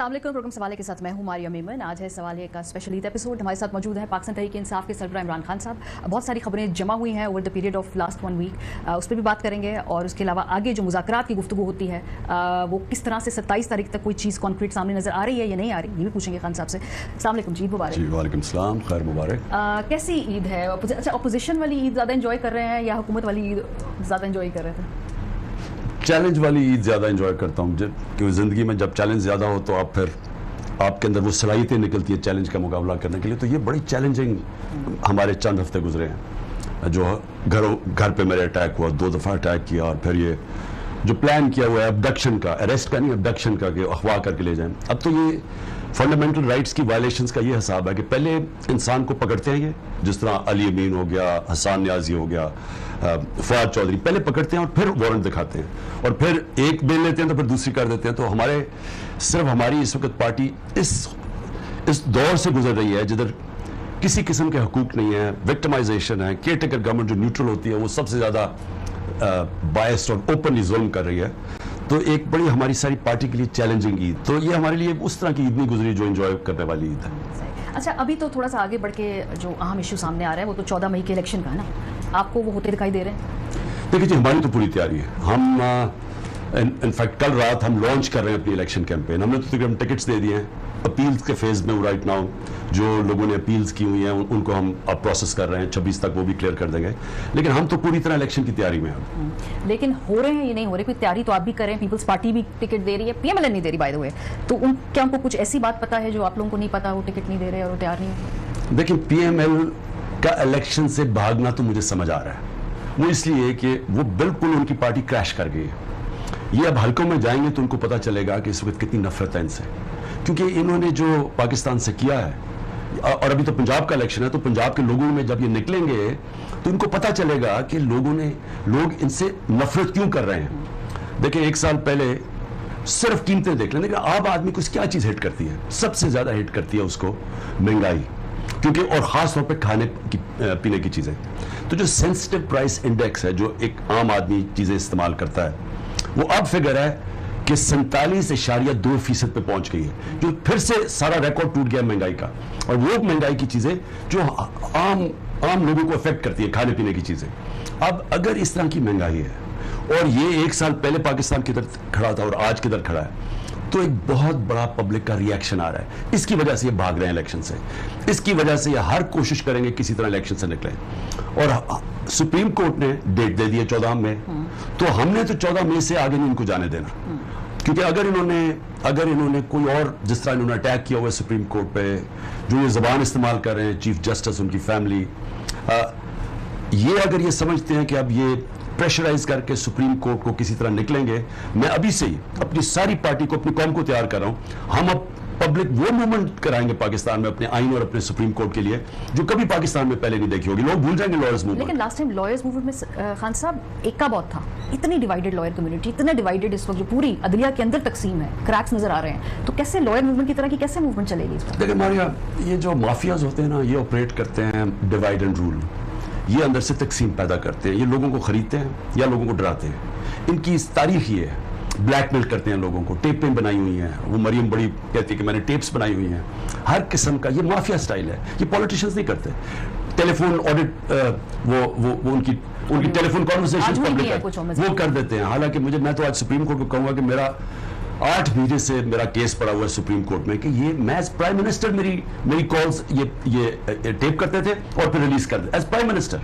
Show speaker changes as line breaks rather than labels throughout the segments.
अस्सलाम वालेकुम। प्रोग्राम सवाले के साथ मैं हूं मारिया मेमन। आज है सवाले का स्पेशल ईद एपिसोड। हमारे साथ मौजूद है पाकिस्तान तहरीक इंसाफ के सरबराह इमरान खान साहब। बहुत सारी खबरें जमा हुई हैं over the period of last 1 week, उस पर भी बात करेंगे। और उसके अलावा आगे जो मुज़ाकरात की गुफ्तगू होती है वो किस तरह से 27 तारीख तक कोई चीज़ कॉन्क्रीट सामने नज़र आ रही है या नहीं आ रही, ये भी पूछेंगे खान साहब से। अस्सलाम वालेकुम जी, मुबारक।
जी वालेकुम सलाम, खैर मुबारक।
कैसी ईद है? अच्छा, अपोजिशन वाली ईद ज़्यादा इंजॉय कर रहे हैं या हुकूमत वाली ईद ज़्यादा इंजॉय कर रहे थे?
चैलेंज वाली ईद ज़्यादा इंजॉय करता हूँ, क्योंकि ज़िंदगी में जब चैलेंज ज़्यादा हो तो आप फिर आपके अंदर वो सलाहियतें निकलती है चैलेंज का मुकाबला करने के लिए। तो ये बड़ी चैलेंजिंग हमारे चंद हफ्ते गुजरे हैं। जो घर पे मेरे अटैक हुआ, 2 दफ़ा अटैक किया, और फिर ये जो प्लान किया हुआ है अबडक्शन का, अरेस्ट का नहीं, अबडक्शन का, कि अगवा करके ले जाएं। अब तो ये फंडामेंटल राइट्स की वायलेशंस का ये हिसाब है कि पहले इंसान को पकड़ते हैं, ये जिस तरह अली अमीन हो गया, हसन न्याजी हो गया, फवाद चौधरी, पहले पकड़ते हैं और फिर वारंट दिखाते हैं, और फिर एक बेल लेते हैं तो फिर दूसरी कर देते हैं। तो सिर्फ हमारी इस वक्त पार्टी इस दौर से गुजर रही है जिधर किसी किस्म के हकूक नहीं है, विक्टिमाइजेशन है, केयर टेकर गवर्नमेंट जो न्यूट्रल होती है वो सबसे ज़्यादा बायस्ड और ओपनली जुल्म कर रही है। तो एक बड़ी हमारी सारी पार्टी के लिए चैलेंजिंग ईद, तो ये हमारे लिए उस तरह की ईद नहीं गुजरी जो एंजॉय करने वाली ईद है।
अच्छा, अभी तो थोड़ा सा आगे बढ़ के जो अहम इशू सामने आ रहा है वो तो 14 मई के इलेक्शन का है ना, आपको वो होते दिखाई दे रहे हैं?
देखिए जी, हमारी तो पूरी तैयारी है। हम इनफैक्ट कल रात हम लॉन्च कर रहे हैं अपनी इलेक्शन कैंपेन। हमने तो तकरीबन टिकट्स दे दिए हैं, अपील्स के फेज में राइट नाउ जो लोगों ने अपील्स की हुई हैं उनको हम अब प्रोसेस कर रहे हैं, 26 तक वो भी क्लियर कर देंगे। लेकिन हम तो पूरी तरह इलेक्शन की तैयारी में हैं।
लेकिन हो रहे हैं ये नहीं हो रहे, कोई तैयारी तो आप भी कर रहे हैं, पीपल्स पार्टी भी टिकट दे रही है, पीएमएल नहीं दे रही बाय द वे, तो क्या उनको कुछ ऐसी बात पता है जो आप लोगों को नहीं पता, वो टिकट नहीं दे रहे और वो तैयार नहीं है?
देखिए, पीएमएल का इलेक्शन से भागना तो मुझे समझ आ रहा है, वो इसलिए कि वो बिल्कुल उनकी पार्टी क्रैश कर गई है। ये अब हल्कों में जाएंगे तो उनको पता चलेगा कि इस वक्त कितनी नफरत है इनसे, क्योंकि इन्होंने जो पाकिस्तान से किया है, और अभी तो पंजाब का इलेक्शन है, तो पंजाब के लोगों में जब ये निकलेंगे तो इनको पता चलेगा कि लोग इनसे नफरत क्यों कर रहे हैं। देखिए, 1 साल पहले सिर्फ कीमतें देख लें, लेकिन आम आदमी को क्या चीज हिट करती है? सबसे ज्यादा हिट करती है उसको महंगाई, क्योंकि और खास तौर पे खाने की पीने की चीजें। तो जो सेंसिटिव प्राइस इंडेक्स है जो एक आम आदमी चीजें इस्तेमाल करता है, वो अब फिगर है कि 47.2% पे पहुंच गई है, जो फिर से सारा रिकॉर्ड टूट गया महंगाई का। और वो महंगाई की चीजें जो आम लोगों को अफेक्ट करती है, खाने पीने की चीजें। अब अगर इस तरह की महंगाई है और ये 1 साल पहले पाकिस्तान किधर खड़ा था और आज किधर खड़ा है, तो एक बहुत बड़ा पब्लिक का रिएक्शन आ रहा है। इसकी वजह से ये भाग रहे हैं इलेक्शन से, इसकी वजह से ये हर कोशिश करेंगे किसी तरह इलेक्शन से निकले। और सुप्रीम कोर्ट ने डेट दे दी है 14 मई, तो हमने तो 14 मई से आगे नहीं इनको जाने देना, क्योंकि अगर इन्होंने कोई और, जिस तरह इन्होंने अटैक किया हुआ है सुप्रीम कोर्ट पे, जो ये जबान इस्तेमाल कर रहे हैं चीफ जस्टिस, उनकी फैमिली, ये अगर ये समझते हैं कि अब ये प्रेशराइज करके सुप्रीम कोर्ट को किसी तरह निकलेंगे, मैं अभी से ही अपनी सारी पार्टी को, अपनी कौम को तैयार कर रहा हूं। हम अब पब्लिक वो मूवमेंट कराएंगे पाकिस्तान में अपने आइन और अपने सुप्रीम कोर्ट के लिए जो कभी पाकिस्तान में पहले नहीं देखी होगी। लोग भूल जाएंगे लॉयर्स मूवमेंट।
लेकिन लास्ट टाइम लॉयर्स मूवमेंट में खान साहब एका बहुत था, इतनी डिवाइडेड लॉयर कम्युनिटी, इतना डिवाइडेड इस वक्त जो पूरी अदलिया के अंदर तकसीम है, क्रैक्स नजर आ रहे हैं, तो कैसे लॉयर मूवमेंट की तरह की कैसे मूवमेंट चलेगी?
देखिए मारिया, ये जो माफियाज होते हैं ना, ये ऑपरेट करते हैं डिवाइड एंड रूल। ये अंदर से तकसीम पैदा करते हैं, ये लोगों को खरीदते हैं या लोगों को डराते हैं। इनकी इस तारीख ये है, ब्लैकमेल करते हैं लोगों को, टेपें बनाई हुई हैं। वो मरियम बड़ी कहती है कि मैंने टेप्स बनाई हुई हैं। हर किस्म का ये माफिया स्टाइल है, ये पॉलिटिशियंस नहीं करते। टेलीफोन ऑडिट, वो उनकी टेलीफोन कॉन्वर्सेशन पब्लिक वो कर देते हैं। हालांकि मैं तो आज सुप्रीम कोर्ट को कहूंगा कि मेरा 8 महीने से मेरा केस पड़ा हुआ है सुप्रीम कोर्ट में कि ये मैं एज प्राइम मिनिस्टर मेरी कॉल्स ये टेप करते थे और फिर रिलीज कर दे एज प्राइम मिनिस्टर।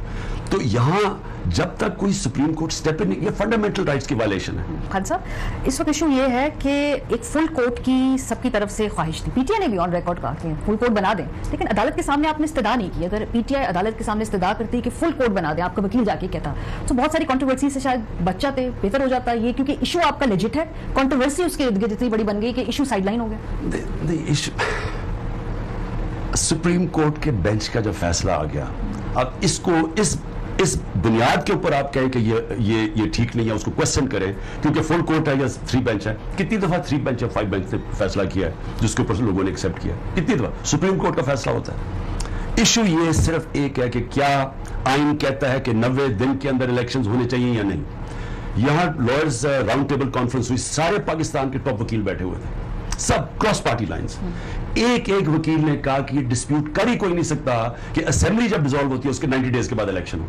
तो यहाँ जब तक कोई सुप्रीम कोर्ट स्टेप इन, ये फंडामेंटल राइट्स की वायलेशन है।
खान साहब, इस वक्त इशू ये है कि एक फुल कोर्ट की सबकी तरफ से ख्वाहिश थी, पीटीआई ने भी ऑन रिकॉर्ड कहा कि फुल कोर्ट बना दें, लेकिन अदालत के सामने आपने इस्तदा नहीं की। अगर पीटीआई अदालत के सामने इस्तदा करती कि फुल कोर्ट बना दें, आपका वकील जाके कहता, तो बहुत सारी कंट्रोवर्सी से शायद बच जाते, बेहतर हो जाता ये, क्योंकि इशू आपका लेजिट है, कंट्रोवर्सी उसके इर्द गिर्द इतनी बड़ी बन गई कि इशू साइडलाइन हो गया।
सुप्रीम कोर्ट के बेंच का जो फैसला आ गया, अब इसको इस बुनियाद के ऊपर आप कहें कि ये ठीक नहीं है, उसको क्वेश्चन करें, क्योंकि फुल कोर्ट है या 3 बेंच है। कितनी दफा 3 बेंच या 5 बेंच ने फैसला किया है जिसके ऊपर लोगों ने एक्सेप्ट किया? कितनी दफा सुप्रीम कोर्ट का फैसला होता है। इशू ये सिर्फ एक है कि क्या आइन कहता है कि 90 दिन के अंदर इलेक्शंस होने चाहिए या नहीं। यहां लॉयर्स राउंड टेबल कॉन्फ्रेंस हुई, सारे पाकिस्तान के टॉप वकील बैठे हुए थे। सब क्रॉस पार्टी लाइंस। एक एक वकील ने कहा कि ये डिस्प्यूट कर ही कोई नहीं सकता कि असेंबली जब डिसॉल्व होती है उसके 90 डेज के बाद इलेक्शन हो।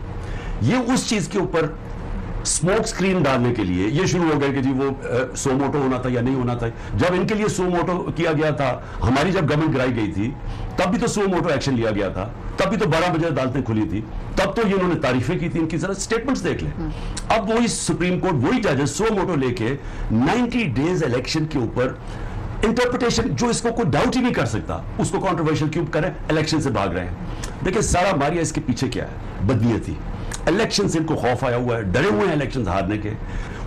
ये उस चीज के ऊपर स्मोक स्क्रीन डालने के लिए ये शुरू हो गए कि जी वो सो मोटो होना था या नहीं होना था। जब इनके लिए सो मोटो किया गया था, हमारी जब गवर्नमेंट गिराई गई थी तब भी तो सो मोटो एक्शन लिया गया था, तब भी तो 12 बजे अदालतें खुली थी, तब तो ये इन्होंने तारीफें की थी। इनकी जरा स्टेटमेंट्स देख लें। अब वही सुप्रीम कोर्ट वही जजेस सो मोटो लेके 90 डेज इलेक्शन के ऊपर इंटरप्रिटेशन जो इसको कोई डाउट ही नहीं कर सकता उसको कंट्रोवर्शियल क्यों करें, इलेक्शन से भाग रहे हैं। देखिए सारा मारिया इसके पीछे क्या है, बदनीयती। इलेक्शन से इनको खौफ आया हुआ है, डरे हुए हैं इलेक्शन हारने के,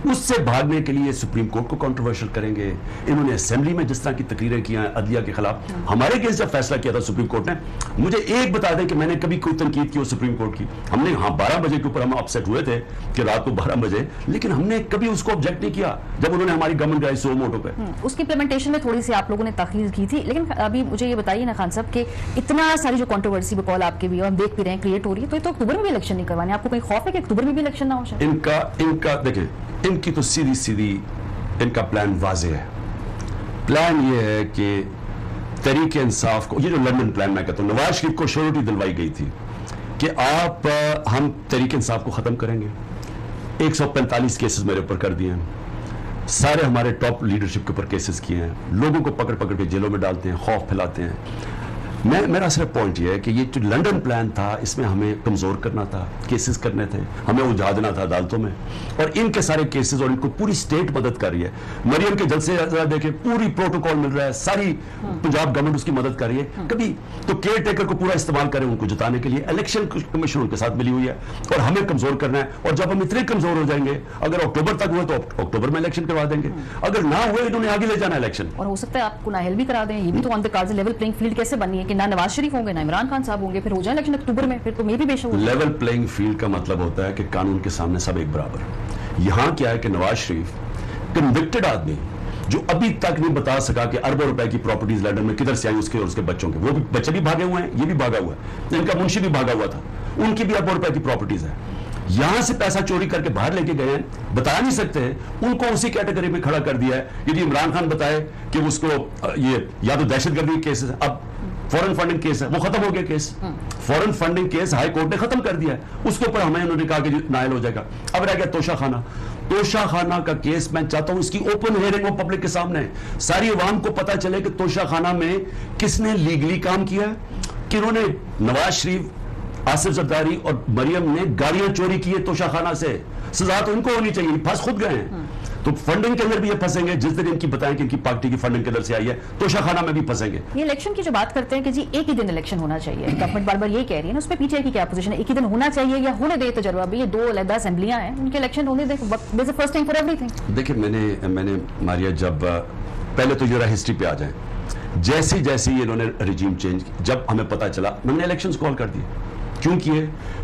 उससे भागने के लिए सुप्रीम कोर्ट को कंट्रोवर्शियल करेंगे। इन्होंने असेंबली में जिस तरह की तकरीरें की हैं अदलिया के खिलाफ, हमारे केस जब फैसला किया था सुप्रीम कोर्ट ने, मुझे एक बता दें कि मैंने कभी कोई तनकीद की हो सुप्रीम कोर्ट की। हमने 12 बजे के ऊपर हम अपसेट हुए थे कि रात को 12 बजे, लेकिन हमने कभी उसको ऑब्जेक्ट नहीं किया जब उन्होंने हमारी गवर्नमेंट गिराई सो मोटो पे।
उसकी इंप्लीमेंटेशन में थोड़ी सी आप लोगों ने ताखीर की थी, लेकिन अभी मुझे ये बताइए ना खान साहब कि इतना सारी जो कंट्रोवर्सी बकौल आपके भी हम देख भी रहे हैं क्रिएट हो रही है, तो ये तो अक्टूबर में भी इलेक्शन नहीं करवाने, आपको कहीं खौफ है कि अक्टूबर में भी इलेक्शन ना हो जाए?
इनका देखें, इनकी तो सीधी सीधी इनका प्लान वाजे है। प्लान ये है कि तहरीक इंसाफ को, ये जो लंदन प्लान मैं कहता हूं, नवाज शरीफ को श्योरिटी दिलवाई गई थी कि हम तहरीक इंसाफ को खत्म करेंगे। 145 केसेस मेरे ऊपर कर दिए हैं, सारे हमारे टॉप लीडरशिप के ऊपर केसेस किए हैं, लोगों को पकड़ पकड़ के जेलों में डालते हैं, खौफ फैलाते हैं। मेरा सिर्फ पॉइंट ये है कि ये जो लंदन प्लान था इसमें हमें कमजोर करना था, केसेस करने थे, हमें उलझा देना था अदालतों में, और इनके सारे केसेस, और इनको पूरी स्टेट मदद कर रही है। मरियम के जलसे देखें, पूरी प्रोटोकॉल मिल रहा है, सारी पंजाब गवर्नमेंट उसकी मदद कर रही है। कभी तो केयर टेकर को पूरा इस्तेमाल करें उनको जिताने के लिए, इलेक्शन कमीशन उनके साथ मिली हुई है, और हमें कमजोर करना है। और जब हम इतने कमजोर हो जाएंगे, अगर अक्टूबर तक हुए तो अक्टूबर में इलेक्शन करवा देंगे, अगर ना हुए इन्होंने आगे ले जाना इलेक्शन।
और हो सकता है आपको नाअहल भी करा दें, ये भी तो on the cards. Level playing field कैसे बननी है कि ना नवाज शरीफ होंगे ना इमरान खान साहब होंगे, फिर हो जाए इलेक्शन अक्टूबर में, फिर तो मे भी बेशक।
लेवल प्लेइंग फील्ड का मतलब होता है कि कानून के सामने सब एक बराबर। यहां क्या है कि नवाज शरीफ कन्विक्टेड आदमी जो अभी तक नहीं बता सका कि अरबों रुपए की प्रॉपर्टीज लंदन में किधर से आई, उसके और उसके बच्चों के, वो भी बच्चे भी भागे हुए हैं, ये भी भागा हुआ है, इनका मुंशी भी भागा हुआ था, उनकी भी अरबों रुपए की प्रॉपर्टीज है। यहां से पैसा चोरी करके बाहर लेके गए हैं, बता नहीं सकते, उनको उसी कैटेगरी में खड़ा कर दिया है। यदि इमरान खान बताए कि उसको ये या तो दहशतगर्दी केस है, अब फॉरेन फंडिंग केस है, वो खत्म हो गया case, foreign funding case high court ने खत्म कर दिया है, उसके ऊपर हमें उन्होंने कहा कि नायल हो जाएगा। अब रह गया तोशा खाना का केस। मैं चाहता हूं इसकी ओपन हियरिंग हो पब्लिक के सामने, सारी अवाम को पता चले कि तोशा खाना में किसने लीगली काम किया है, कि उन्होंने नवाज शरीफ, आसिफ जरदारी और मरियम ने गाड़ियां चोरी की है तोशा खाना से, सजा तो इनको होनी चाहिए, फंस खुद गए हैं। तो फंडिंग के अंदर भी ये फंसेंगे, जिस दिन इनकी बताएं कि इनकी पार्टी की फंडिंग किधर से आई है, तोशा खाना में भी फंसेंगे।
ये इलेक्शन की जो बात करते हैं कि जी एक ही दिन इलेक्शन होना चाहिए, गवर्नमेंट बार बार ये कह रही है ना, उस पर पीटीआई की क्या पोजीशन है? एक ही दिन होना चाहिए या होने दे तजर्बा भी, ये 2 अलग असेंबलियां हैं, उनके इलेक्शन होने दे, there is a first time for everything.
देखिए मैंने मारिया, जब पहले तो जरा हिस्ट्री पे आ जाए, जैसे जैसे इन्होंने रिजीम चेंज, जब हमें पता चला मैंने इलेक्शंस कॉल कर दिए। क्यों किए?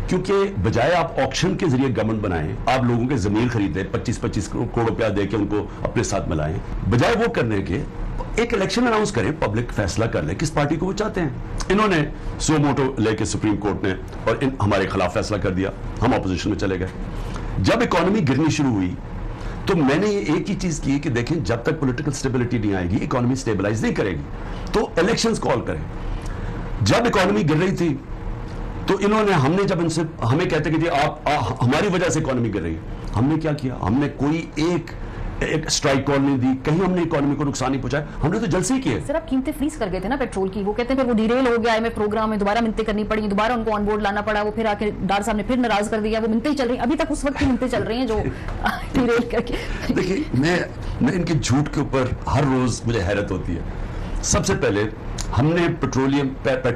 क्योंकि बजाय आप ऑक्शन के जरिए गवर्नमेंट बनाएं, आप लोगों के जमीन खरीदें, 25-25 करोड़ रुपया देके उनको अपने साथ मिलाएं, बजाय वो करने के एक इलेक्शन अनाउंस करें, पब्लिक फैसला कर ले किस पार्टी को वो चाहते हैं। इन्होंने सो मोटो लेके सुप्रीम कोर्ट ने और हमारे खिलाफ फैसला कर दिया, हम अपोजिशन में चले गए। जब इकोनॉमी गिरनी शुरू हुई तो मैंने ये एक ही चीज की कि देखें जब तक पॉलिटिकल स्टेबिलिटी नहीं आएगी, इकोनॉमी स्टेबलाइज नहीं करेगी, तो इलेक्शंस कॉल करें। जब इकोनॉमी गिर रही थी तो इन्होंने, हमने जब इनसे, हमें कहते कि जी आप हमारी वजह से इकोनॉमी गिर रही है, हमने क्या किया? हमने कोई एक स्ट्राइक कॉल नहीं दी, कहीं हमने इकोनॉमी को नुकसान नहीं पहुंचाया, हमने तो जल्द से ही किए।
सर आप कीमतें फ्रीज कर गए थे ना पेट्रोल की, वो कहते हैं फिर वो डिरेल हो गया है प्रोग्राम में, दोबारा मिन्नतें करनी पड़ी, दोबारा उनको ऑन बोर्ड लाना पड़ा, वो फिर आके डार साहब ने फिर नाराज कर दिया, वो मिन्नतें ही चल रही, अभी तक उस वक्त की मिन्नतें चल रही हैं जो डिरेल करके।
देखिए मैं इनके झूठ के ऊपर हर रोज मुझे हैरत होती है। सबसे पहले हमने पेट्रोल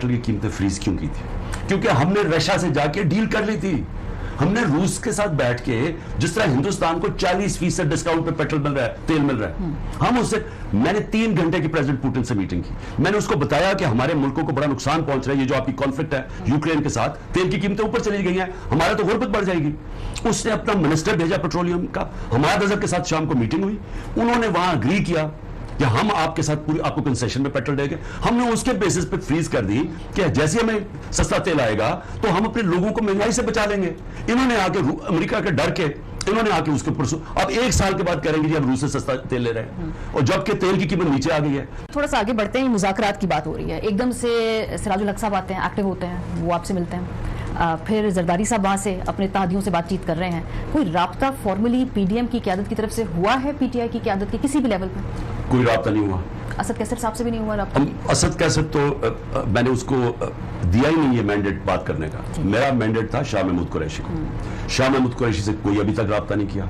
की कीमतें फ्रीज क्यों की थी? क्योंकि हमने रशिया से जाके डील कर ली थी, हमने रूस के साथ बैठ के, जिस तरह हिंदुस्तान को 40% डिस्काउंट पे पेट्रोल मिल रहा है, तेल मिल रहा है, हम उससे, मैंने 3 घंटे की प्रेसिडेंट पुतिन से मीटिंग की, मैंने उसको बताया कि हमारे मुल्कों को बड़ा नुकसान पहुंच रहा है, ये जो आपकी कॉन्फ्लिक्ट है यूक्रेन के साथ, तेल की कीमतें ऊपर चली गई हैं, हमारा तो गुर्बत बढ़ जाएगी। उसने अपना मिनिस्टर भेजा पेट्रोलियम का, हमारे नजर के साथ शाम को मीटिंग हुई, उन्होंने वहां अग्री किया कि हम आपके साथ पूरी आपको कंसेशन में पेट्रोल देंगे। हमने उसके बेसिस पे फ्रीज कर दी कि जैसे हमें सस्ता तेल आएगा तो हम अपने लोगों को महंगाई से बचा लेंगे। इन्होंने आके अमेरिका के डर के انہوں نے آ کے اس کے اوپر اب 1 سال کے بعد کریں گے جی ہم روس سے سستا تیل لے رہے ہیں، اور جبکہ تیل کی قیمت نیچے آ گئی ہے.
تھوڑا سا آگے بڑھتے ہیں، مذاکرات کی بات ہو رہی ہے، ایک دم سے سراج الحق صاحب آتے ہیں، ایکٹیو ہوتے ہیں، وہ آپ سے ملتے ہیں، پھر زرداری صاحب وہاں سے اپنے اتحادیوں سے بات چیت کر رہے ہیں. کوئی رابطہ فارملی پی ڈی ایم کی قیادت کی طرف سے ہوا ہے پی ٹی آئی کی قیادت کے کسی بھی لیول پہ؟
کوئی رابطہ نہیں ہوا.
اسد کیسر صاحب سے بھی نہیں ہوا رابطہ؟
اسد کیسر تو میں نے اس کو دیا ہی نہیں یہ مینڈیٹ بات کرنے کا. میرا مینڈیٹ تھا شاہ محمود قریشی کو. شاہ محمود قریشی سے کوئی ابھی تک رابطہ نہیں کیا.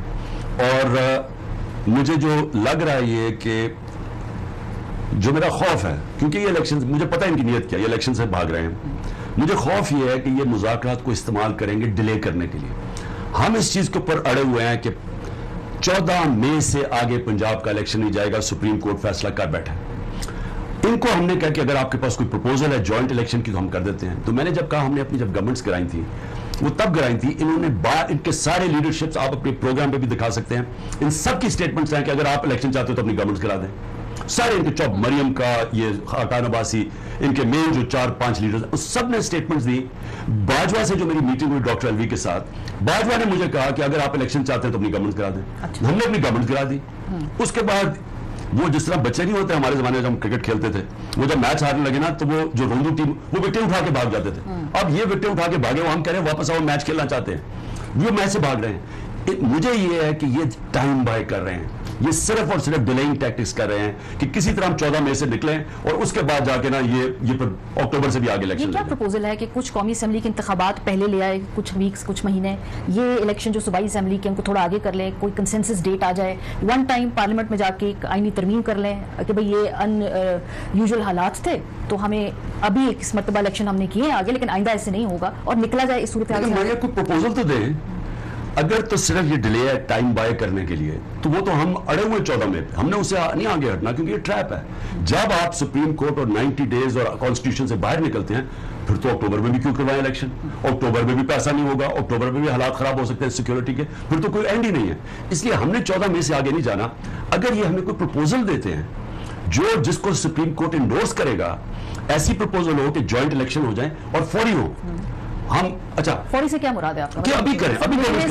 اور مجھے جو لگ رہا ہے یہ کہ جو میرا خوف ہے، کیونکہ یہ الیکشن مجھے پتہ ہے ان کی نیت کیا، یہ الیکشن سے بھاگ رہے ہیں، مجھے خوف یہ ہے کہ یہ مذاکرات کو استعمال کریں گے ڈیلے کرنے کے لیے. ہم اس چیز کے اوپر اڑے ہوئے ہیں کہ 14 مئی سے آگے پنجاب کا الیکشن نہیں جائے گا، سپریم کورٹ فیصلہ کر بیٹھا. ان کو ہم نے کہا کہ اگر آپ کے پاس کوئی پروپوزل ہے جوائنٹ الیکشن کی تو ہم کر دیتے ہیں. تو میں نے جب کہا، ہم نے اپنی جب گورنمنٹس گرائی تھی وہ تب گرائی تھی، انہوں نے ان کے سارے لیڈرشپس آپ اپنے پروگرام پہ بھی دکھا سکتے ہیں، ان سب کی سٹیٹمنٹس ہیں کہ اگر آپ الیکشن چاہتے ہو تو اپنی گورنمنٹس کرا دیں. سارے ان کے چوب مریم کا، یہ خاقان عباسی، ان کے مین جو 4-5 لیڈرز اس سب نے سٹیٹمنٹس دی. باجوہ سے جو میری میٹنگ ہوئی ڈاکٹر الوی کے ساتھ، باجوہ نے مجھے کہا کہ اگر آپ الیکشن چاہتے ہیں تو اپنی گورنمنٹ کرا دیں. ہم نے اپنی گورنمنٹ کرا دی. اس کے بعد وہ جس طرح بچے نہیں ہوتے ہمارے زمانے میں جب ہم کرکٹ کھیلتے تھے، وہ جب میچ ہارنے لگے نا تو وہ جو روندو ٹیم وہ وکٹیں اٹھا کے بھاگ جاتے تھے. اب یہ وکٹیں اٹھا کے بھاگے، وہ ہم کہہ رہے ہیں واپس آؤ میچ کھیلنا چاہتے ہیں، وہ میچ سے بھاگ رہے ہیں. مجھے یہ ہے کہ یہ ٹائم بائی کر رہے ہیں، یہ صرف اور صرف ڈیلیئنگ ٹیکٹکس کر رہے ہیں کہ کسی طرح ہم 14 مئی سے نکلیں اور اس کے بعد جا کے نا یہ پھر اکتوبر سے بھی آگے الیکشن.
یہ کیا پروپوزل ہے کہ کچھ قومی اسمبلی کے انتخابات پہلے لے آئے، کچھ ویکس کچھ مہینے، یہ الیکشن جو صوبائی اسمبلی کے ان کو تھوڑا آگے کر لیں، کوئی کنسنسس ڈیٹ آ جائے، ون ٹائم پارلیمنٹ میں جا کے ایک آئینی ترمیم کر لیں کہ بھئی یہ ان یوزول حالات تھے تو ہمیں ابھی اس مرتبہ الیکشن ہم نے کیے ہیں آگے، لیکن آئندہ ایسے نہیں ہوگا، اور نکلا جائے اس صورتحال سے.
کوئی پروپوزل تو دیں. اگر تو صرف یہ ڈیلے ہے ٹائم بائی کرنے کے لیے تو وہ تو ہم اڑے ہوئے 14 مئی پہ، ہم نے اسے نہیں آگے ہٹنا کیونکہ یہ ٹریپ ہے. جب آپ سپریم کورٹ اور 90 ڈیز اور کانسٹیٹیوشن سے باہر نکلتے ہیں پھر تو اکتوبر میں بھی کیوں کروائیں الیکشن؟ اکتوبر میں بھی پیسہ نہیں ہوگا، اکتوبر میں بھی حالات خراب ہو سکتے ہیں سیکیورٹی کے، پھر تو کوئی اینڈ ہی نہیں ہے. اس لیے ہم نے 14 مئی سے آگے نہیں جانا. اگر یہ ہمیں کوئی پروپوزل دیتے ہیں جس کو سپریم کورٹ انڈورس کرے گا، ایسی پروپوزل ہو کہ جوائنٹ الیکشن ہو جائیں اور فوری ہو. ہم اچھا
فوری سے کیا مراد ہے آپ کا؟
کہ ابھی کریں،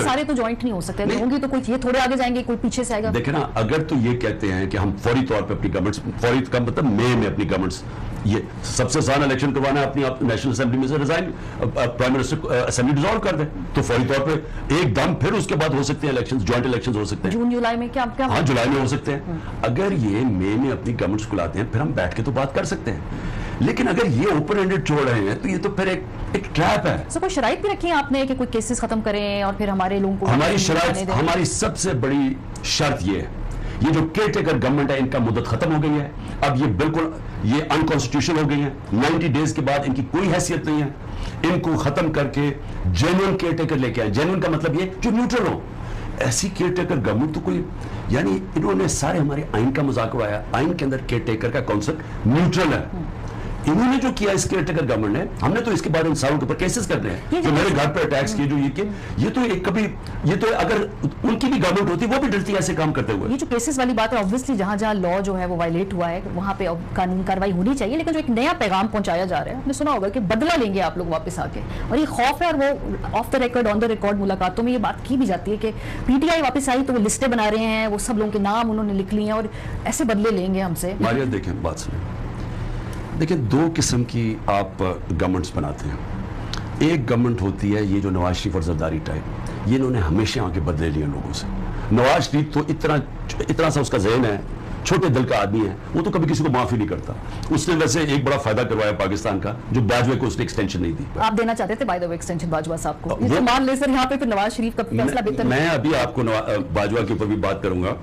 سارے تو جوائنٹ نہیں ہو سکتے ہوں گی، تو کوئی یہ تھوڑے آگے جائیں گے، کوئی پیچھے سے آئے گا.
دیکھیں نا، اگر تو یہ کہتے ہیں کہ ہم فوری طور پہ اپنی گورنمنٹس، فوری کا مطلب مئی میں اپنی گورنمنٹس، یہ سب سے آسان الیکشن کروانا ہے اپنی نیشنل اسمبلی میں سے resign, prime minister assembly dissolve کر دیں تو فوری طور پہ ایک دم پھر اس کے بعد ہو سکتے ہیں الیکشن، جوائنٹ الیکشن ہو سکتے ہیں
جون جولائی میں. کیا
ہاں جولائی میں ہو سکتے ہیں. اگر یہ مئی میں اپنی گورنمنٹس کو لاتے ہیں پھر ہم بیٹھ کے تو بات کر سکتے ہیں. لیکن اگر یہ اوپن ہینڈڈ چھوڑ رہے ہیں تو یہ تو پھر ایک ٹریپ ہے.
کوئی شرائط بھی رکھی ہیں آپ نے کہ کوئی کیسز ختم کریں اور پھر ہمارے لوگوں کو؟
ہماری شرائط، ہماری سب سے بڑی شرط یہ ہے، یہ جو کیئر ٹیکر گورنمنٹ ہے ان کا مدت ختم ہو گئی ہے، اب یہ بالکل یہ انکانسٹیٹیوشن ہو گئی ہے. 90 ڈیز کے بعد ان کی کوئی حیثیت نہیں ہے. ان کو ختم کر کے جینوئن کیئر ٹیکر لے کے آئیں. جینوئن کا مطلب یہ جو نیوٹرل ہو. ایسی کیئر ٹیکر گورنمنٹ تو کوئی، یعنی انہوں نے سارے ہمارے آئین کا مذاق اڑایا. آئین کے اندر کیئر ٹیکر کا کانسیپٹ نیوٹرل ہے. انہوں نے جو کیا اس کیئر ٹیکر گورنمنٹ نے، ہم نے تو اس کے بعد انسانوں کے اوپر کیسز کرنے ہیں جو میرے گھر پہ اٹیکس کیے، جو یہ تو ایک کبھی یہ تو اگر ان کی بھی گورنمنٹ ہوتی وہ بھی ڈرتی ہے ایسے کام کرتے ہوئے.
یہ جو کیسز والی بات ہے، obviously جہاں جہاں لا جو ہے وہ وائلیٹ ہوا ہے وہاں پہ قانون کاروائی ہونی چاہیے، لیکن جو ایک نیا پیغام پہنچایا جا رہا ہے، آپ نے سنا ہوگا کہ بدلہ لیں گے آپ لوگ واپس آ کے، اور یہ خوف ہے. اور وہ off the record on the record ملاقاتوں میں یہ بات کی بھی جاتی ہے کہ پی ٹی آئی واپس آئی تو وہ لسٹیں بنا رہے ہیں، وہ سب لوگوں کے نام انہوں نے لکھ لیے ہیں اور ایسے بدلے لیں گے ہم سے.
ماریہ دیکھیں بات سنیں، دیکھیں دو قسم کی آپ گورنمنٹس بناتے ہیں. ایک گورنمنٹ ہوتی ہے یہ جو نواز شریف اور زرداری ٹائپ، یہ انہوں نے ہمیشہ آ کے بدلے لیے لوگوں سے. نواز شریف تو اتنا سا اس کا ذہن ہے، چھوٹے دل کا آدمی ہے، وہ تو کبھی کسی کو معافی نہیں کرتا. اس نے ویسے ایک بڑا فائدہ کروایا پاکستان کا، جو باجوہ کو اس نے ایکسٹینشن نہیں دی.
آپ دینا چاہتے تھے by the way extension Bajwa صاحب کو، یہ مان لے سر یہاں پہ پھر نواز شریف کا فیصلہ بہتر.
میں ابھی آپ کو باجوہ کے اوپر بھی بات کروں گا،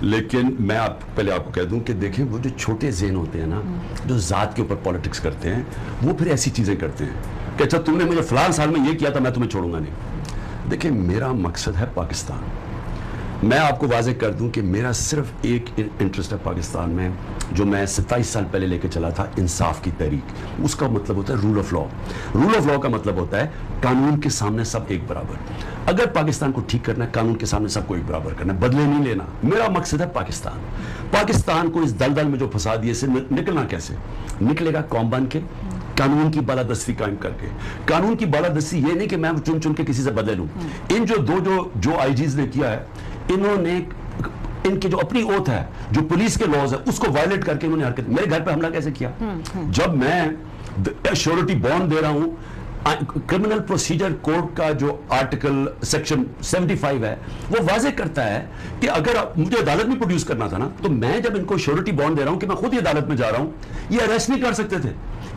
لیکن میں پہلے آپ کو کہہ دوں کہ دیکھیں وہ جو چھوٹے ذہن ہوتے ہیں نا، جو ذات کے اوپر پالیٹکس کرتے ہیں، وہ پھر ایسی چیزیں کرتے ہیں کہ اچھا تم نے مجھے فلاں سال میں یہ کیا تھا میں تمہیں چھوڑوں گا نہیں. دیکھیں میرا مقصد ہے پاکستان. میں آپ کو واضح کر دوں کہ میرا صرف ایک انٹرسٹ ہے پاکستان میں، جو میں 27 سال پہلے لے کے چلا تھا، انصاف کی تحریک. اس کا مطلب ہوتا ہے rule of law. Rule of law کا مطلب ہوتا ہے قانون کے سامنے سب ایک برابر. اگر پاکستان کو ٹھیک کرنا ہے، قانون کے سامنے سب کو ایک برابر کرنا ہے، بدلے نہیں لینا. میرا مقصد ہے پاکستان. پاکستان کو اس دلدل میں جو پھنسا دیے سے نکلنا کیسے نکلے گا؟ قوم بن کے कानून की बालादस्ती कायम करके, कानून की बालादस्ती ये नहीं कि मैं चुन चुन के किसी से बदले लूं। इन जो आईजीज ने किया है, इन्होंने इनके जो अपनी ओथ है, जो पुलिस के लॉज है, उसको वायलेट करके इन्होंने हरकत, मेरे घर पे हमला कैसे किया? जब मैं श्योरिटी बॉन्ड दे रहा हूं, क्रिमिनल प्रोसीजर कोड का जो आर्टिकल सेक्शन 75 है वो वाजे करता है कि अगर मुझे अदालत में प्रोड्यूस करना था ना, तो मैं जब इनको श्योरिटी बॉन्ड दे रहा हूं कि मैं खुद ही अदालत में जा रहा हूं, ये अरेस्ट नहीं कर सकते थे।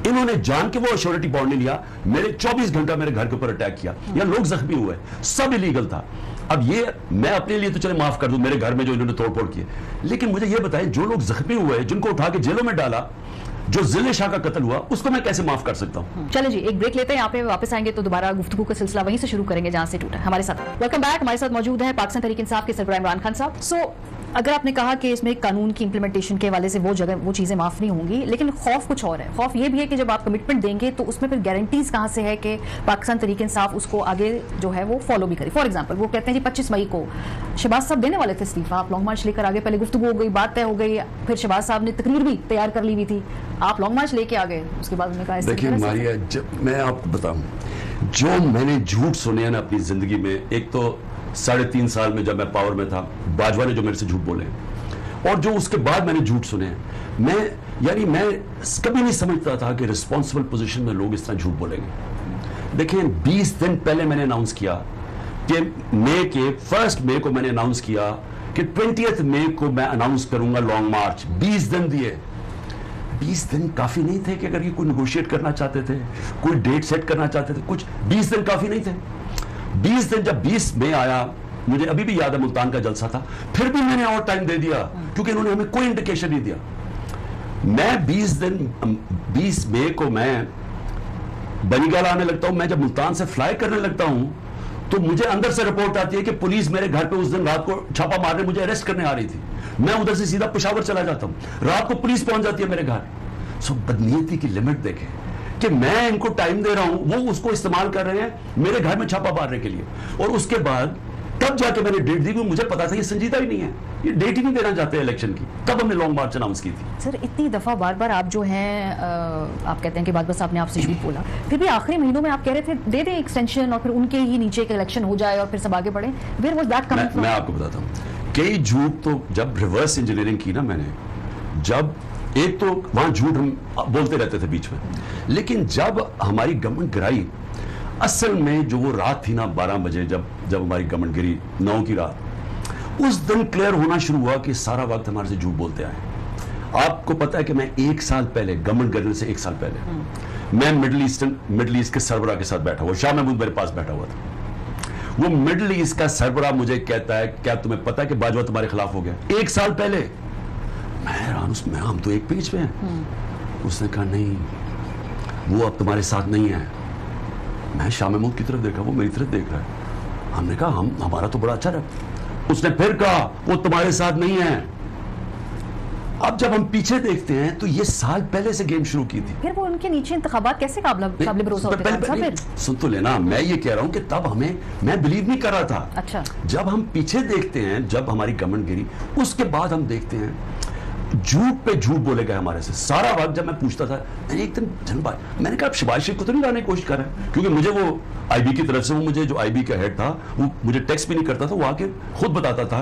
इन्होंने जान के वो श्योरिटी बॉन्ड नहीं लिया, मेरे 24 घंटा मेरे घर के ऊपर अटैक किया, या लोग जख्मी हुए, सब इलीगल था। अब ये मैं अपने लिए तो चले माफ कर दूं, मेरे घर में जो इन्होंने तोड़फोड़ की, लेकिन मुझे ये बताएं जो लोग जख्मी हुए, जिनको उठा के जेलों में डाला, जो जिले शाह का कत्ल हुआ, उसको मैं कैसे माफ कर सकता हूं?
चलो जी, एक ब्रेक लेते हैं, यहाँ पे वापस आएंगे तो दोबारा गुफ्तगू का सिलसिला वहीं से शुरू करेंगे जहां से टूटा। हमारे साथ वेलकम बैक, हमारे साथ मौजूद है पाकिस्तान तहरीक इंसाफ के सरबराह इमरान खान साहब। सो अगर आपने कहा कि इसमें कानून की इंप्लीमेंटेशन के हवाले से वो चीजें माफ नहीं होंगी, लेकिन खौफ कुछ और है। खौफ ये भी है कि जब आप कमिटमेंट देंगे तो उसमें फिर गारंटीज कहां से है कि पाकिस्तान तहरीक इंसाफ उसको आगे जो है वो फॉलो भी करे। फॉर एग्जाम्पल वो कहते हैं जी 25 मई को शहबाज साहब देने वाले थे इस्तीफा, आप लॉन्ग मार्च लेकर आगे, पहले गुफ्तगू हो गई, बात तय हो गई, फिर शहबाज साहब ने तकरीर भी तैयार कर ली हुई थी, आप लॉन्ग मार्च लेके आ गए, उसके बाद उन्होंने कहा।
देखिए मारिया, जब मैं आपको बताऊं, जो मैंने झूठ सुने हैं ना अपनी जिंदगी में, एक तो 3.5 साल में जब मैं पावर में था, बाजवा ने जो मेरे से झूठ बोले, और जो उसके बाद मैंने झूठ सुने हैं, मैं कभी नहीं समझता था कि रिस्पॉन्सिबल पोजीशन में लोग इस तरह झूठ बोलेंगे। देखिए 20 दिन पहले मैंने अनाउंस किया कि 1 मई को मैंने अनाउंस किया कि 20 मई को मैं अनाउंस करूंगा लॉन्ग मार्च। 20 दिन दिए। 20 दिन काफी नहीं थे कि अगर ये कोई नेगोशिएट करना चाहते थे, कोई डेट सेट करना चाहते थे, कुछ 20 दिन काफी नहीं थे। 20 दिन, जब 20 मई आया, मुझे अभी भी याद है मुल्तान का जलसा था, फिर भी मैंने और टाइम दे दिया क्योंकि इन्होंने हमें कोई इंडिकेशन नहीं दिया। मैं 20 मई को मैं बनीगाला आने लगता हूं। मैं जब मुल्तान से फ्लाई करने लगता हूं तो मुझे अंदर से रिपोर्ट आती है कि पुलिस मेरे घर पे उस दिन रात को छापा मारने, मुझे अरेस्ट करने आ रही थी। मैं उधर से सीधा पेशावर चला जाता हूं, रात को पुलिस पहुंच जाती है मेरे घर। सो बदनीयती की लिमिट देखें कि मैं इनको टाइम दे रहा हूं, वो उसको इस्तेमाल कर रहे हैं मेरे घर में छापा मारने के लिए। और उसके बाद तब जाके मैंने डेट दी, क्योंकि मुझे पता था ये संजीदा ही नहीं है, ये डेट ही नहीं देना चाहते इलेक्शन की। तब हमने लॉन्ग मार्च अनाउंस की थी।
सर इतनी दफा बार बार आप जो हैं आप कहते हैं कि बात बस आपने आपसे झूठ बोला, फिर भी आखिरी महीनों में आप कह रहे थे दे दें एक्सटेंशन और फिर उनके ही नीचे एक इलेक्शन हो जाए और फिर सब आगे बढ़े। Where was that coming from?
मैं आपको बताता हूँ, कई झूठ तो जब रिवर्स इंजीनियरिंग की ना मैंने, जब एक तो वहां झूठ हम बोलते रहते थे बीच में, लेकिन जब हमारी गवर्नमेंट गिराई, असल में जो वो रात थी ना 12 बजे जब हमारी गवर्नमेंट गिरी, 9 की रात, उस दिन क्लियर होना शुरू हुआ कि सारा वक्त हमारे से झूठ बोलते आए। आपको पता है कि मैं 1 साल पहले, गवर्नमेंट गिरने से 1 साल पहले, मैं मिडल ईस्ट के सरबराह के साथ बैठा हुआ, शाह महमूद मेरे पास बैठा हुआ था। वो मिडल ईस्ट का सरबराह मुझे कहता है, क्या तुम्हें पता है कि बाजवा तुम्हारे खिलाफ हो गया? 1 साल पहले। मैं हैरान, उसमें हम तो एक पेज पे हैं। उसने कहा नहीं, वो अब तुम्हारे साथ नहीं है। मैं शाह महमूद की तरफ देखा, वो मेरी तरफ देख रहा है। हमने कहा हमारा तो बड़ा अच्छा रहा। उसने फिर कहा वो तुम्हारे साथ नहीं है। अब जब हम पीछे देखते हैं तो ये साल पहले से गेम शुरू की थी।
फिर वो उनके नीचे इंतखाबात कैसे काबिल भरोसा होते हैं?
सुन तो लेना, मैं ये कह रहा हूं कि तब मैं बिलीव नहीं कर रहा था।
अच्छा, जब
हम पीछे देखते हैं, जब हमारी गवर्नमेंट गिरी, उसके बाद हम देखते हैं झूठ पे झूठ बोले गए हमारे से सारा वक्त। जब मैं पूछता था, एक दिन जनबाद मैंने कहा शहबाज शरीफ को तो नहीं लाने की कोशिश कर रहे हैं, क्योंकि मुझे वो आईबी की तरफ से, वो मुझे जो आईबी का हेड था, वो मुझे टेक्स्ट भी नहीं करता था, वो आके खुद बताता था,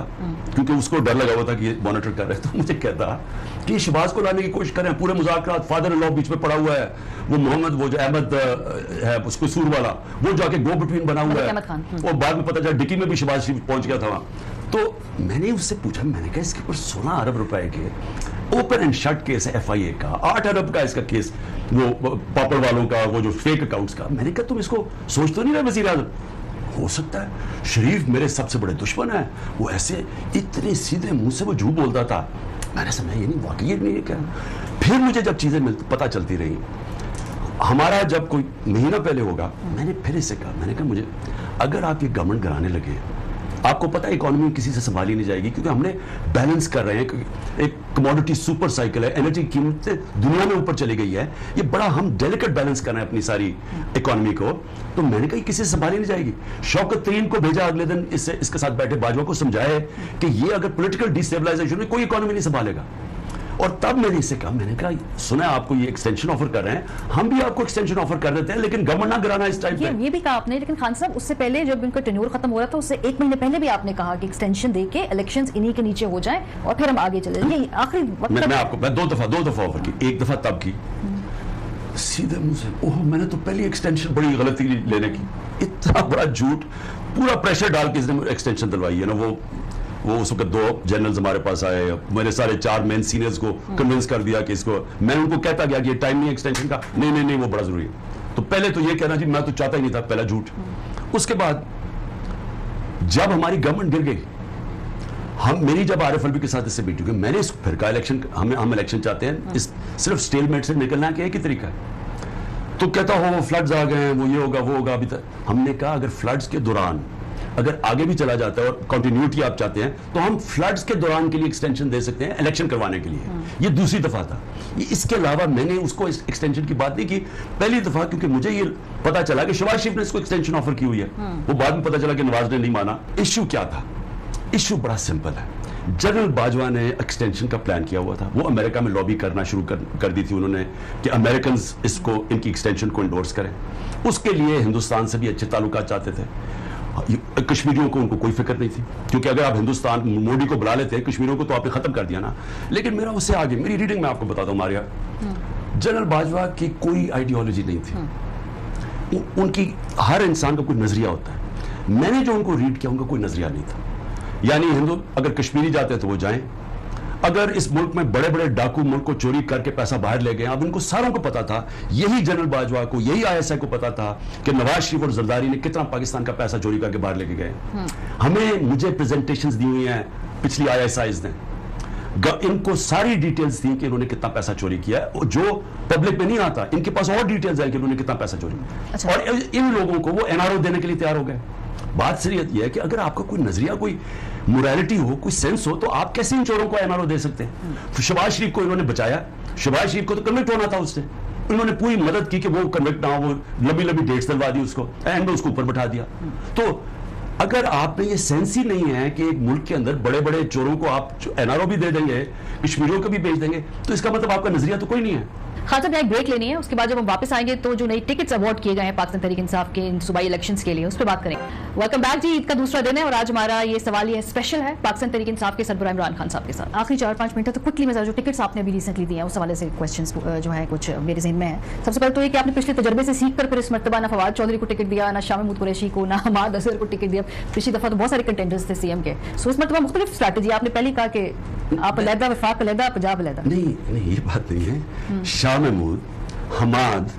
क्योंकि उसको डर लगा हुआ था कि ये मॉनिटर कर रहे हैं। तो मुझे कहता कि शहबाज को लाने की कोशिश कर रहे हैं, पूरे मुज़ाकरात, फादर इन लॉ बीच में पड़ा हुआ है, वो मोहम्मद, वो जो अहमद है उसको सूर वाला, वो जाके गो बिटवीन बना हुआ है, और बाद में पता चला डिक्की में भी शहबाज शरीफ पहुंच गया था वहां। तो मैंने उससे पूछा, मैंने कहा इसके ऊपर 16 अरब रुपए के ओपन एंड शट केस है FIA का, 8 अरब का इसका केस, वो पापड़ वालों का, वो जो फेक अकाउंट्स का। मैंने कहा तुम इसको सोच तो नहीं रहे वज़ीर आज़म? हो सकता है शरीफ मेरे सबसे बड़े दुश्मन है, वो ऐसे इतने सीधे मुंह से वो झूठ बोलता था। मैंने समझा ये नहीं, वाकई ये नहीं है क्या। फिर मुझे जब चीजें पता चलती रही, हमारा जब कोई महीना पहले होगा, मैंने फिर इससे कहा, मैंने कहा मुझे अगर आप ये गवर्नमेंट गिराने लगे, आपको पता है इकोनॉमी किसी से संभाली नहीं जाएगी, क्योंकि हमने बैलेंस कर रहे हैं, एक कमोडिटी सुपर साइकिल है, एनर्जी की कीमतें दुनिया में ऊपर चली गई है, ये बड़ा हम डेलिकेट बैलेंस कर रहे हैं अपनी सारी इकोनॉमी को। तो मैंने कहा किसी से संभाली नहीं जाएगी। शौकत तरीन को भेजा अगले दिन, इसके साथ बैठे बाजवा को समझाए कि ये अगर पॉलिटिकल डिस्टेबलाइजेशन में कोई इकोनॉमी नहीं संभालेगा। اور تب میں نے اسے کہا, میں نے کہا سنا آپ کو یہ ایکسٹینشن آفر کر رہے ہیں, ہم بھی آپ کو ایکسٹینشن آفر کر دیتے ہیں, لیکن گورنمنٹ نہ گرانا اس ٹائم پہ.
یہ بھی کہا آپ نے, لیکن خان صاحب اس سے پہلے جب ان کا ٹینیور ختم ہو رہا تھا اس سے 1 مہینے پہلے بھی آپ نے کہا کہ ایکسٹینشن دے کے الیکشنز انہی کے نیچے ہو جائیں اور پھر ہم آگے چلیں. یہ آخری وقت
میں آپ کو میں 2 دفعہ آفر کی, ایک دفعہ تب کی سیدھے منہ سے, اوہ میں نے تو پہلی ایکسٹینشن بڑی غلطی لینے کی, اتنا بڑا جھوٹ, پورا پریشر ڈال کے اس نے ایکسٹینشن دلوائی ہے نا. وہ اس وقت 2 جنرلز ہمارے پاس آئے, میں نے سارے 4 مین سینئرز کو کنونس کر دیا کہ اس کو, میں ان کو کہتا گیا کہ یہ ٹائم نہیں ایکسٹینشن کا, نہیں وہ بڑا ضروری ہے. تو پہلے تو یہ کہنا جی میں تو چاہتا ہی نہیں تھا, پہلا جھوٹ. اس کے بعد جب ہماری گورنمنٹ گر گئی, میری جب عارف الوی کے ساتھ اس سے بیٹھی ہوئی, میں نے اس پھر کہا الیکشن ہم الیکشن چاہتے ہیں, صرف سٹیل میٹ سے نکلنا کہ ایک ہی طریقہ ہے. تو کہتا ہو فلڈز آ گئے ہیں, وہ یہ ہوگا وہ ہوگا. ابھی تک ہم نے کہا اگر فلڈز کے دوران اگر آگے بھی چلا جاتا ہے اور کنٹینیوٹی آپ چاہتے ہیں تو ہم فلڈز کے دوران کے لیے ایکسٹینشن دے سکتے ہیں الیکشن کروانے کے لیے. یہ دوسری دفعہ تھا. اس کے علاوہ میں نے اس کو ایکسٹینشن کی بات نہیں کی پہلی دفعہ, کیونکہ مجھے یہ پتا چلا کہ شہباز شریف نے اس کو ایکسٹینشن آفر کی ہوئی ہے. وہ بعد میں پتا چلا کہ نواز نے نہیں مانا. ایشو کیا تھا؟ ایشو بڑا سمپل ہے. جنرل باجوہ نے ایکسٹینشن کا پلان کیا ہوا تھا, وہ امریکہ میں لابی کرنا شروع کر دی تھی انہوں نے کہ امریکنز اس کو ان کی ایکسٹینشن کو انڈورس کریں. اس کے لیے ہندوستان سے بھی اچھے تعلقات چاہتے تھے. کشمیریوں کو ان کو کوئی فکر نہیں تھی, کیونکہ اگر آپ ہندوستان مودی کو بلا لیتے کشمیریوں کو تو آپ نے ختم کر دیا نا. لیکن میرا اس سے آگے میری ریڈنگ میں آپ کو بتاتا ہوں, ہمارے یہاں جنرل باجوہ کی کوئی آئیڈیالوجی نہیں تھی. ان کی ہر انسان کا کوئی نظریہ ہوتا ہے. میں نے جو ان کو ریڈ کیا ان کا کوئی نظریہ نہیں تھا. یعنی اگر کشمیری جاتے ہیں تو وہ جائیں, اگر اس ملک میں بڑے بڑے ڈاکو ملک کو چوری کر کے پیسہ باہر لے گئے. اب ان کو ساروں کو پتا تھا, یہی جنرل باجوہ کو, یہی ISI کو پتا تھا کہ نواز شریف اور زرداری نے کتنا پاکستان کا پیسہ چوری کر کے باہر لے کے گئے. مجھے پریزنٹیشنز دی ہوئی ہیں پچھلی ISIs نے, ان کو ساری ڈیٹیلز تھیں کہ انہوں نے کتنا پیسہ چوری کیا ہے, جو پبلک میں نہیں آتا. ان کے پاس اور ڈیٹیلز ہیں کہ انہوں نے کتنا پیسہ چوری کیا, اور ان لوگوں کو وہ NRO دینے کے لیے تیار ہو گئے. بات صریحت یہ ہے کہ اگر آپ کا کوئی نظریہ, کوئی موریلٹی ہو, کوئی سینس ہو, تو آپ کیسے ان چوروں کو NRO دے سکتے ہیں؟ شہباز شریف کو انہوں نے بچایا. شہباز شریف کو تو کنوکٹ ہونا تھا اس سے, انہوں نے پوری مدد کی کہ وہ کنوکٹ نہ ہو, وہ لمبی ڈیٹس دلوا دی اس کو, اینڈ میں اس کو اوپر بٹھا دیا. تو اگر آپ میں یہ سینس ہی نہیں ہے کہ ایک ملک کے اندر بڑے بڑے چوروں کو آپ NRO بھی دے دیں گے, کشمیریوں کو بھی بھیج دیں گے, تو اس کا مطلب آپ کا نظریہ تو کوئی نہیں ہے.
خان صاحب ایک بریک لینی ہے, اس کے بعد جب ہم واپس آئیں گے تو جو نئی ٹکٹس اوارڈ کیے گئے ہیں پاکستان تحریک انصاف کے صوبائی الیکشنز کے لیے, اس پہ بات کریں گے. ویلکم بیک جی, عید کا دوسرا دن ہے اور آج ہمارا یہ سوال یہ اسپیشل ہے پاکستان تحریک انصاف کے سربراہ عمران خان صاحب کے ساتھ. آخری 4-5 منٹ ہے تو کوئکلی میں جو ٹکٹس آپ نے ابھی ریسنٹلی دیے ہیں اس حوالے سے کویسچنس جو ہے کچھ میرے ذہن میں ہے. سب سے پہلے تو یہ کہ آپ نے پچھلے تجربے سے سیکھ کر پھر اس مرتبہ نہ فواد چودھری کو ٹکٹ دیا, نہ شاہ محمود قریشی کو, نہ حماد اظہر کو ٹکٹ دیا. پچھلی دفعہ تو بہت سارے کنٹینڈرز تھے CM کے, سو اس مرتبہ مختلف اسٹریٹجی. آپ نے پہلے کہا کہ آپ علیحدہ, وفاق علیحدہ, پنجاب علیحدہ.
نہیں یہ بات نہیں ہے. شاہ محمود, حماد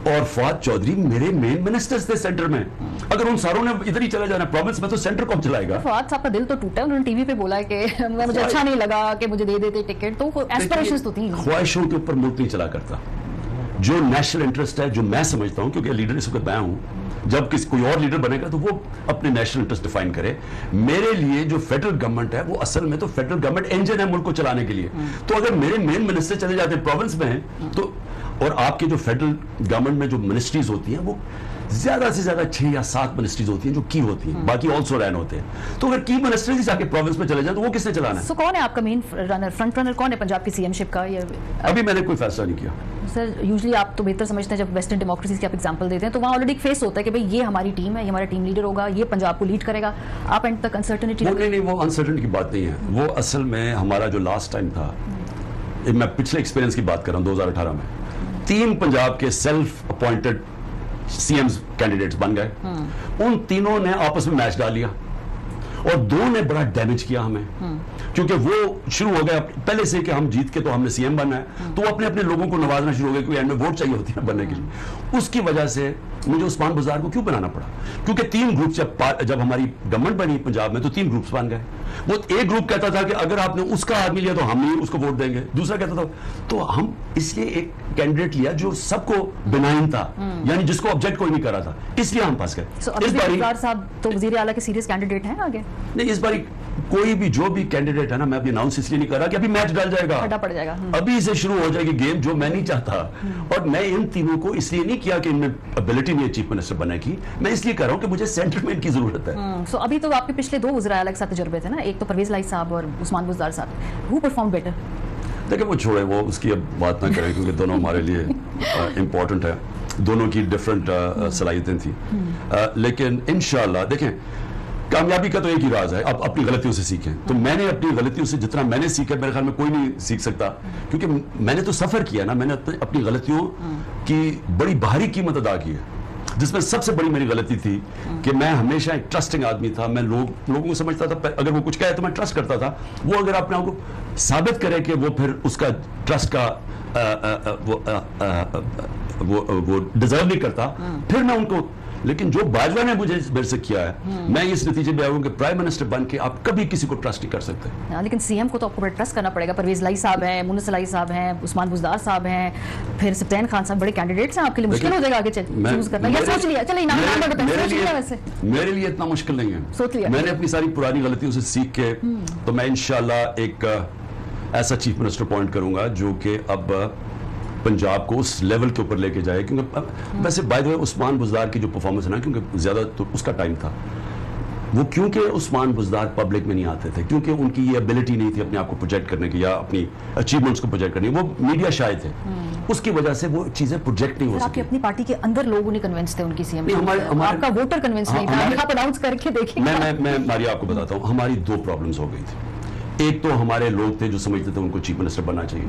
اور فواد چودھری میرے مین منسٹرز تھے سینٹر میں. اگر ان ساروں نے ادھر ہی چلا جانا پروونس میں, تو سینٹر کون چلائے گا؟
فواد صاحب کا دل تو ٹوٹا ہے, انہوں نے ٹی وی پہ بولا کہ مجھے اچھا نہیں لگا کہ مجھے دے دیتے ٹکٹ. تو ایسپریشنز تو تھیں.
خواہشوں کے اوپر ملک نہیں چلا کرتا. جو نیشنل انٹرسٹ ہے, جو میں سمجھتا ہوں, کیونکہ لیڈر اس وقت میں ہوں, جب کوئی اور لیڈر بنے گا تو وہ اپنے نیشنل انٹرسٹ ڈیفائن کرے. میرے لیے جو فیڈرل گورنمنٹ ہے وہ اصل میں تو فیڈرل گورنمنٹ انجن ہے ملک کو چلانے کے لیے. تو اگر میرے مین منسٹر چلے جاتے ہیں پروونس میں ہیں, تو اور آپ کے جو فیڈرل گورنمنٹ میں جو منسٹریز ہوتی ہیں وہ زیادہ سے زیادہ 6 یا 7 منسٹریز ہوتی ہیں جو کی ہوتی ہیں, باقی آلسو رین ہوتے ہیں. تو اگر کی منسٹریز جا کے پروونس میں چلے جائیں تو وہ کس نے چلانا ہے؟
سو کون ہے آپ کا مین رنر, فرنٹ رنر کون ہے پنجاب کی CM شپ کا؟
ابھی میں نے کوئی فیصلہ نہیں کیا.
سر یوزلی آپ تو بہتر سمجھتے ہیں جب ویسٹرن ڈیموکریسیز کی آپ ایگزامپل دیتے ہیں تو وہاں آلریڈی ایک فیس ہوتا ہے کہ بھائی یہ ہماری ٹیم ہے, یہ ہمارا ٹیم لیڈر ہوگا, یہ پنجاب کو لیڈ کرے گا. آپ اینڈ تک انسرٹنٹی
نہیں, وہ انسرٹنٹی کی بات نہیں ہے. وہ اصل میں ہمارا جو لاسٹ ٹائم تھا, میں پچھلے ایکسپیرینس کی بات کر رہا ہوں, 2018 میں 3 پنجاب کے سیلف اپوائنٹڈ CMs کینڈیڈیٹس بن گئے. ان تینوں نے آپس میں میچ ڈال لیا اور 2 نے بڑا ڈیمیج کیا ہمیں, کیونکہ وہ شروع ہو گیا پہلے سے کہ ہم جیت کے تو ہم نے CM بننا ہے, تو وہ اپنے لوگوں کو نوازنا شروع ہو گیا, کیونکہ اینڈ میں ووٹ چاہیے ہوتی ہے بننے کے لیے. اس کی وجہ سے مجھے عثمان بزدار کو کیوں بنانا پڑا, کیونکہ 3 گروپس جب ہماری گورنمنٹ بنی پنجاب میں تو 3 گروپس بن گئے. وہ ایک گروپ کہتا تھا کہ اگر آپ نے اس کا آدمی لیا تو ہم نہیں اس کو ووٹ دیں گے, دوسرا کہتا تھا. تو ہم اس لیے ایک کینڈیڈیٹ لیا جو سب کو بنائن تھا, یعنی جس کو آبجیکٹ کوئی نہیں کر رہا تھا, اس لیے ہم پاس گئے.
اس باری صاحب تو وزیر اعلیٰ کے سیریس کینڈیڈیٹ ہیں آگے
نہیں, اس باری کوئی بھی جو بھی کینڈیڈیٹ ہے نا, میں ابھی اناؤنس اس لیے نہیں کر رہا کہ ابھی میچ ڈال جائے گا,
پڑ جائے گا,
ابھی سے شروع ہو جائے گی گیم, جو میں نہیں چاہتا. اور میں ان تینوں کو اس لیے نہیں کیا کہ ان میں ابیلٹی نہیں ہے چیف منسٹر بننے کی, میں اس لیے کر رہا ہوں کہ مجھے سینٹر میں ان کی ضرورت ہے.
سو ابھی تو آپ کے پچھلے 2 وزراء اعلیٰ کے ساتھ تجربے تھے نا, ایک تو پرویز لائی صاحب اور عثمان بزدار صاحب, ہو پرفارم بیٹر؟
دیکھیں وہ چھوڑے, وہ اس کی اب بات نہ کریں کیونکہ دونوں ہمارے لیے امپورٹنٹ ہے, دونوں کی ڈفرینٹ صلاحیتیں تھیں. لیکن انشاءاللہ دیکھیں کامیابی کا تو ایک ہی راز ہے, آپ اپنی غلطیوں سے سیکھیں. تو میں نے اپنی غلطیوں سے جتنا میں نے سیکھا میرے خیال میں کوئی نہیں سیکھ سکتا, کیونکہ میں نے تو سفر کیا نا, میں نے اپنی غلطیوں کی بڑی بھاری قیمت ادا کی ہے, جس میں سب سے بڑی میری غلطی تھی کہ میں ہمیشہ ایک ٹرسٹنگ آدمی تھا. میں لوگوں کو سمجھتا تھا اگر وہ کچھ کہے تو میں ٹرسٹ کرتا تھا. وہ اگر اپنے آپ کو ثابت کرے کہ وہ پھر اس کا ٹرسٹ کا وہ ڈیزرو نہیں کرتا, پھر میں ان کو. لیکن جو باجوہ نے مجھے میرے سے کیا ہے, میں اس نتیجے پہ آیا ہوں کہ پرائم منسٹر بن کے آپ کبھی کسی کو ٹرسٹ نہیں کر سکتے.
لیکن سی ایم کو تو آپ کو بڑا ٹرسٹ کرنا پڑے گا. پرویز لائی صاحب ہیں, مونس لائی صاحب ہیں, عثمان بزدار صاحب ہیں, پھر سبطین خان صاحب, بڑے کینڈیڈیٹس ہیں آپ کے لیے. مشکل ہو جائے گا آگے چوز کرنا, یا سوچ لیا چلے نام بتائیں, سوچ لیا ویسے
میرے لیے اتنا مشکل نہیں ہے.
سوچ لیا
میں نے اپنی ساری پرانی غلطیوں سے سیکھ کے تو میں انشاءاللہ ایک ایسا چیف منسٹر اپوائنٹ کروں گا جو کہ اب پنجاب کو اس لیول کے اوپر لے کے جائے. کیونکہ ویسے بائی دا وے عثمان بزدار کی جو پرفارمنس ہے نا, کیونکہ زیادہ تو اس کا ٹائم تھا, وہ کیونکہ عثمان بزدار پبلک میں نہیں آتے تھے, کیونکہ ان کی یہ ایبلٹی نہیں تھی اپنے آپ کو پروجیکٹ کرنے کی یا اپنی اچیومنٹس کو پروجیکٹ کرنے کی, وہ میڈیا شائع تھے, اس کی وجہ سے وہ چیزیں پروجیکٹ نہیں ہو سکتی.
آپ کی اپنی پارٹی کے اندر لوگ نہیں کنونس تھے ان کی سی ایم, آپ کا ووٹر کنونس نہیں تھا, آپ اناؤنس کر کے دیکھیں.
میں ماریا آپ کو بتاتا ہوں, ہماری دو پرابلمز ہو گئی تھی. ایک تو ہمارے لوگ تھے جو سمجھتے تھے ان کو چیف منسٹر بننا چاہیے.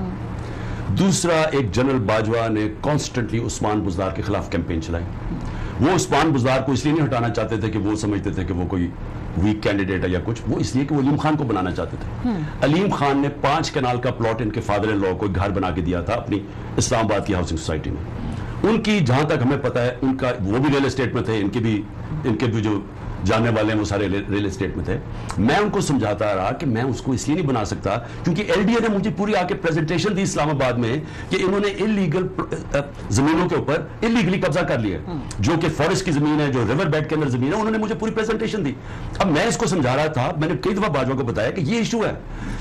دوسرا ایک جنرل باجوہ نے کانسٹنٹلی عثمان بزدار کے خلاف کیمپین چلائی. وہ عثمان بزدار کو اس لیے نہیں ہٹانا چاہتے تھے کہ وہ سمجھتے تھے کہ وہ کوئی ویک کینڈیڈیٹ ہے یا کچھ, وہ اس لیے کہ وہ علیم خان کو بنانا چاہتے تھے. علیم خان نے 5 کنال کا پلاٹ ان کے فادر ان لا کو گھر بنا کے دیا تھا اپنی اسلام آباد کی ہاؤسنگ سوسائٹی میں. ان کی جہاں تک ہمیں پتا ہے, ان کا وہ بھی ریل اسٹیٹ میں تھے, ان کے بھی جو جاننے والے ہیں وہ سارے ریل اسٹیٹ میں تھے. میں ان کو سمجھاتا رہا کہ میں اس کو اس لیے نہیں بنا سکتا کیونکہ ایل ڈی اے نے مجھے پوری آ کے پریزنٹیشن دی اسلام آباد میں کہ انہوں نے انلیگل زمینوں کے اوپر انلیگلی قبضہ کر لیا, جو کہ فارسٹ کی زمین ہے, جو ریور بیڈ کے اندر زمین ہے. انہوں نے مجھے پوری پریزنٹیشن دی. اب میں اس کو سمجھا رہا تھا, میں نے کئی دفعہ باجوہ کو بتایا کہ یہ ایشو ہے,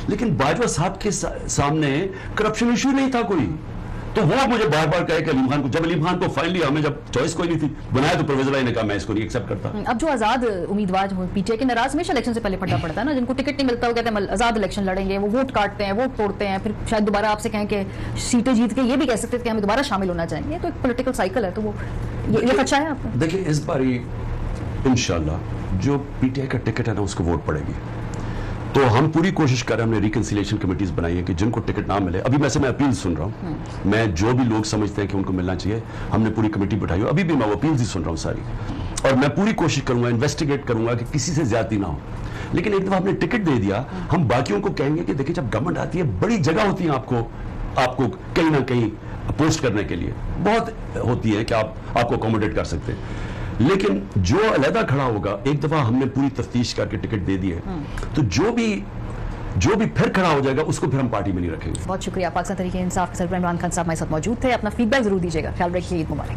لیکن باجوہ صاحب کے سامنے کرپشن ایشو نہیں تھا کوئی. تو وہ مجھے بار بار کہے کہ علیم خان کو, جب علیم خان کو فائنلی ہمیں جب چوائس کوئی نہیں تھی بنایا تو پرویز لائی نے کہا میں اس کو نہیں ایکسیپٹ کرتا.
اب جو آزاد امیدوار پی ٹی آئی کے ناراض ہمیشہ الیکشن سے پہلے پھٹا پڑتا ہے نا, جن کو ٹکٹ نہیں ملتا وہ کہتے ہیں آزاد الیکشن لڑیں گے, وہ ووٹ کاٹتے ہیں, ووٹ توڑتے ہیں, پھر شاید دوبارہ آپ سے کہیں کہ سیٹیں جیت کے یہ بھی کہہ سکتے ہیں کہ ہمیں دوبارہ شامل ہونا چاہیں گے. تو ایک پولیٹیکل سائیکل ہے, تو وہ یہ خدشہ ہے آپ کو؟
دیکھیں اس باری انشاءاللہ جو پی ٹی آئی کا ٹکٹ ہے نا اس کو ووٹ پڑے گی. تو ہم پوری کوشش کر رہے ہیں, ہم نے ریکنسیلیشن کمیٹیز بنائی ہیں کہ جن کو ٹکٹ نہ ملے, ابھی میں اپیل سن رہا ہوں, میں جو بھی لوگ سمجھتے ہیں کہ ان کو ملنا چاہیے, ہم نے پوری کمیٹی بٹھائی, ابھی بھی میں وہ اپیلز ہی سن رہا ہوں ساری, اور میں پوری کوشش کروں گا, انویسٹیگیٹ کروں گا کہ کسی سے زیادتی نہ ہو. لیکن ایک دفعہ ہم نے ٹکٹ دے دیا, ہم باقیوں کو کہیں گے کہ دیکھیں جب گورنمنٹ آتی ہے بڑی جگہ ہوتی ہے آپ کو کہیں نہ کہیں پوسٹ کرنے کے لیے, بہت ہوتی ہے کہ آپ کو اکوموڈیٹ کر سکتے ہیں. لیکن جو علیحدہ کھڑا ہوگا, ایک دفعہ ہم نے پوری تفتیش کر کے ٹکٹ دے دی ہے, تو جو بھی پھر کھڑا ہو جائے گا اس کو پھر ہم پارٹی میں نہیں رکھیں گے.
بہت شکریہ. پاکستان تحریک انصاف کے سربراہ عمران خان صاحب ہمارے ساتھ موجود تھے. اپنا فیڈ بیک ضرور دیجیے گا. خیال رکھیے. عید مبارک.